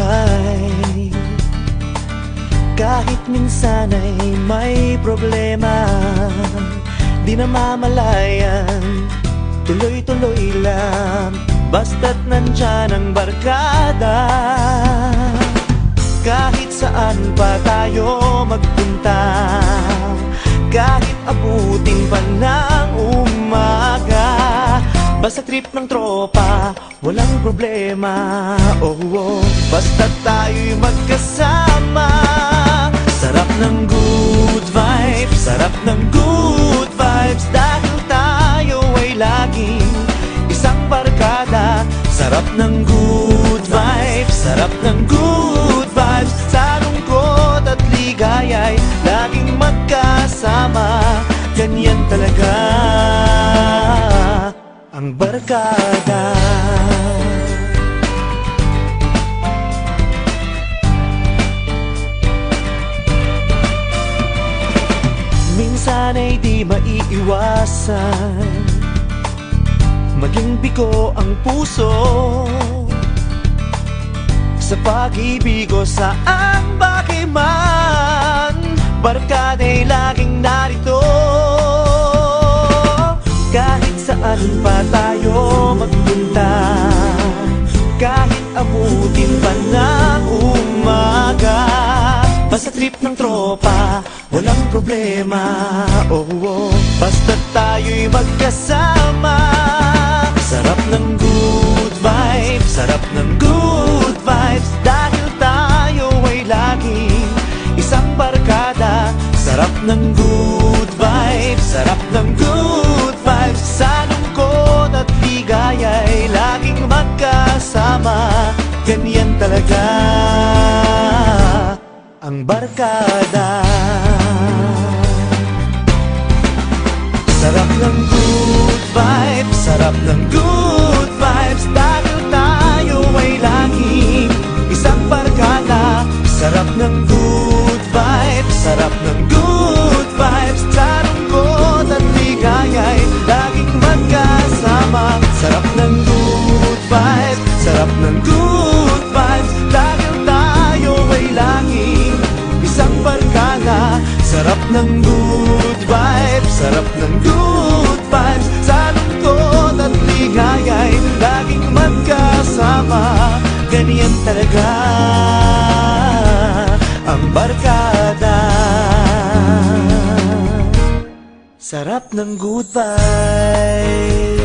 buhay. Kahit minsan ay may problema, di namamalayan, tuloy-tuloy lang, basta't nandyan ang barkada. Kahit saan pa tayo magpunta, kahit abutin pa ng umaga, basta trip ng tropa, walang problema. Oh, oh, basta tayo'y magkasama. Sarap ng good vibes, sarap ng good vibes, dahil tayo ay laging isang barkada. Sarap ng good vibes, sarap ng good vibes, sa lungkot at ligaya'y laging magkasama. Ganyan talaga ang barkada. Minsan ay di maiiwasan, maging bigo ang puso sa pag-ibig o saan bagay man. Barkada'y laging narito, kahit saan pa tayo magpunta, kahit abutin pa ng umaga, basta trip ng tropa, walang problema. Oh, oh, basta tayo'y magkasama. Sarap ng good vibes, sarap ng good vibes, dahil tayo ay laging isang barkada. Sarap ng good vibes, sarap ng good vibes, sa lungkot at ligaya'y laging magkasama. Ganyan talaga ang barkada. Sarap ng good vibes, sarap ng good vibes, dahil tayo ay laging isang barkada. Sarap ng good vibes, sarap ng good vibes, sa lungkot at ligaya'y laging magkasama. Sarap ng good vibes, sarap ng good vibes, dahil tayo ay laging isang barkada. Sarap ng good vibes, sarap ng good vibes, sa lungkot at ligaya'y laging magkasama. Ganyan talaga ang barkada. Sarap ng good vibes.